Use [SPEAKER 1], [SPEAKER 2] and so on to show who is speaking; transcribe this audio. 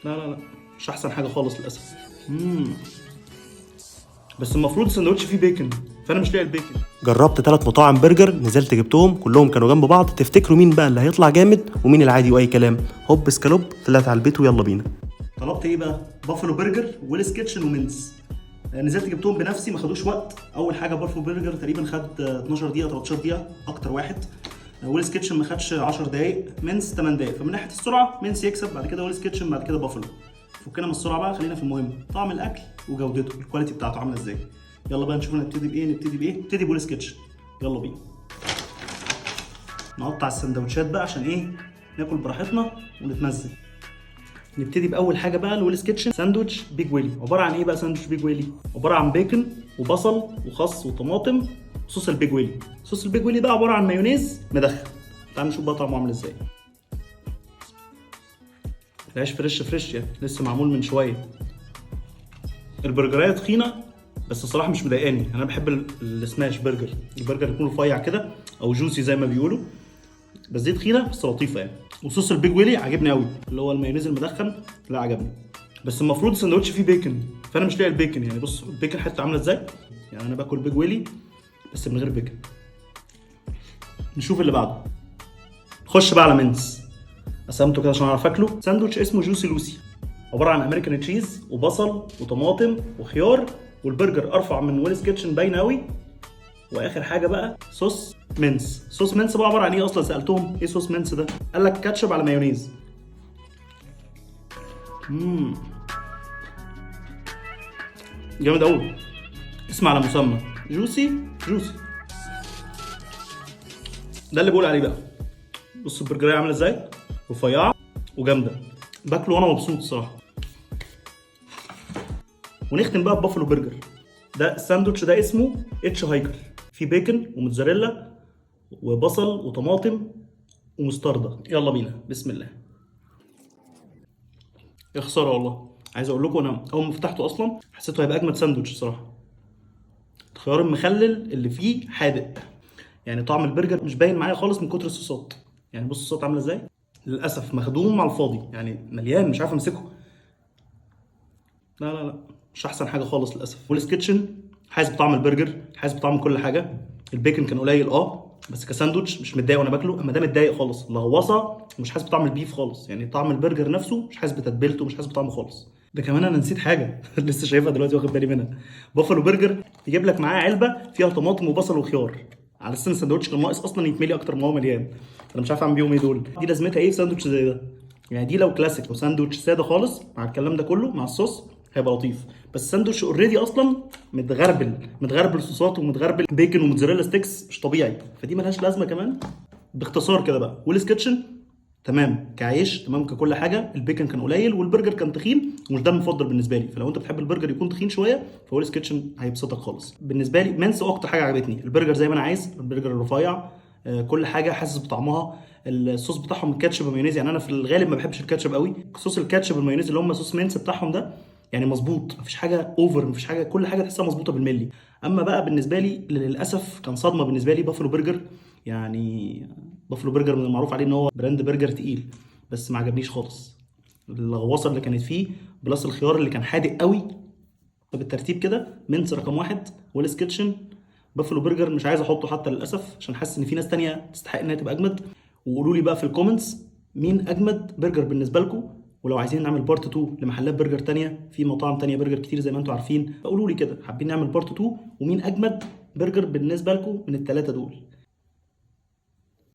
[SPEAKER 1] لا لا لا، مش احسن حاجه خالص للاسف. بس المفروض السندوتش فيه بيكن، فانا مش لاقي البيكن.
[SPEAKER 2] جربت 3 مطاعم برجر، نزلت جبتهم كلهم كانوا جنب بعض. تفتكروا مين بقى اللي هيطلع جامد ومين العادي واي كلام؟ هوب سكالوب طلعت على البيت ويلا بينا.
[SPEAKER 1] طلبت ايه بقى؟ بافلو برجر ويلز كيتشن ومنس. نزلت جبتهم بنفسي، ما خدوش وقت. اول حاجه بافلو برجر تقريبا خد 12 دقيقه 13 دقيقه اكتر واحد. ويلز كيتشن ما خدش 10 دقائق، منس 8 دقائق. فمن ناحيه السرعه منس يكسب، بعد كده ويلز كيتشن، بعد كده بافلو. فكنا من السرعه بقى، خلينا في المهم، طعم الاكل وجودته، الكواليتي بتاعته عامله ازاي. يلا بقى نشوف نبتدي بايه. نبتدي بويلز كيتشن. يلا بينا نقطع السندوتشات بقى عشان ايه؟ ناكل براحتنا ونتمزج. نبتدي باول حاجه بقى الويلز كيتشن ساندوتش بيج ويلي. عباره عن ايه بقى ساندوتش بيج ويلي؟ عباره عن بيكن وبصل وخس وطماطم وصوص البيج ويلي. صوص البيج ويلي ده عباره عن مايونيز مدخن. تعالوا نشوف بقى طعمه عامل ازاي. العيش فريش يعني لسه معمول من شويه. البرجرايه تخينه بس الصراحه مش مضايقاني. انا بحب السماش برجر، البرجر يكون رفيع كده او جوسي زي ما بيقولوا، بس دي تخينه بس لطيفه يعني. وصوص البيج ويلي عجبني قوي، اللي هو المايونيز المدخن، لا عجبني. بس المفروض الساندوتش فيه بيكن، فانا مش لاقي البيكن. يعني بص البيكن حته عامله ازاي. يعني انا باكل بيج ويلي بس من غير بيكن. نشوف اللي بعده. خش بقى على منس. قسمته كده عشان اعرف اكله. ساندوتش اسمه جوسي لوسي، عباره عن امريكان تشيز وبصل وطماطم وخيار. والبرجر ارفع من ويلز كيتشن باين قوي. واخر حاجه بقى صوص منس. صوص منس بقى عباره عن ايه اصلا؟ سالتهم ايه صوص منس ده، قال لك كاتشب على مايونيز. جامد قوي. اسمع على مسمى جوسي. ده اللي بقول عليه بقى. بص البرجريه عامله ازاي، رفيعه وجامده. باكله وانا مبسوط الصراحه. ونختم بقى ببافلو برجر. ده الساندوتش ده اسمه اتش هايكر. فيه بيكن وموتزاريلا وبصل وطماطم ومستردة. يلا بينا بسم الله. يا خساره والله، عايز اقول لكم انا اول ما فتحته اصلا حسيته هيبقى اجمد ساندوتش الصراحه. الخيار المخلل اللي فيه حادق، يعني طعم البرجر مش باين معايا خالص من كتر الصوصات. يعني بص الصوصات عامله ازاي، للاسف مخدوم على الفاضي، يعني مليان مش عارف امسكه. لا لا لا، مش احسن حاجه خالص للاسف. ويلز كيتشن حاسس بطعم البرجر، حاسس بطعم كل حاجه. البيكن كان قليل بس كساندوتش مش متضايق وانا باكله. اما ده متضايق خالص، لغوصه، ومش حاسس بطعم البيف خالص. يعني طعم البرجر نفسه مش حاسس بتتبيلته، مش حاسس بطعمه خالص. ده كمان انا نسيت حاجه لسه شايفها دلوقتي واخد بالي منها. بافلو برجر يجيب لك معاه علبه فيها طماطم وبصل وخيار، على اساس ان الساندوتش كان ناقص اصلا يتملي اكتر ما هو مليان. انا مش عارف اعمل بيهم ايه دول. دي لازمتها ايه في ساندوتش زي ده؟ يعني دي لو كلاسيك وساندوتش ساده خالص مع الكلام ده كله مع الصوص هيبقى لطيف. بس ساندوتش اوريدي اصلا متغربل صوصات ومتغربل بيكن وموتزاريلا ستيكس مش طبيعي، فدي ملهاش لازمه كمان. باختصار كده بقى ويلز كيتشن تمام كعيش، تمام ككل حاجه. البيكن كان قليل والبرجر كان تخين، ومش ده المفضل بالنسبه لي. فلو انت بتحب البرجر يكون تخين شويه فويلز كيتشن هيبسطك خالص. بالنسبه لي منس اكتر حاجه عجبتني. البرجر زي ما انا عايز، البرجر الرفيع، كل حاجه حاسس بطعمها. الصوص بتاعهم الكاتشب ومايونيز، يعني انا في الغالب ما بحبش الكاتشب قوي. صوص الكاتشب والمايونيز اللي هم صوص مينس بتاعهم ده يعني مظبوط، مفيش حاجه اوفر، مفيش حاجه، كل حاجه تحسها مظبوطه بالملي. اما بقى بالنسبه لي للاسف كان صدمه بالنسبه لي بافلو برجر. يعني بافلو برجر من المعروف عليه ان هو براند برجر تقيل، بس ما عجبنيش خالص. اللغوصه اللي كانت فيه بلس الخيار اللي كان حادق قوي. فبالترتيب كده منس رقم واحد، ويلز كيتشن، بافلو برجر مش عايز احطه حتى للاسف عشان حاسس ان في ناس تانية تستحق انها تبقى اجمد. وقولوا لي بقى في الكومنتس مين اجمد برجر بالنسبه لكم. ولو عايزين نعمل بارت 2 لمحلات برجر تانية، في مطاعم تانية برجر كتير زي ما انتم عارفين، فقولوا لي كده حابين نعمل بارت 2 ومين اجمد برجر بالنسبه لكم من الثلاثه دول.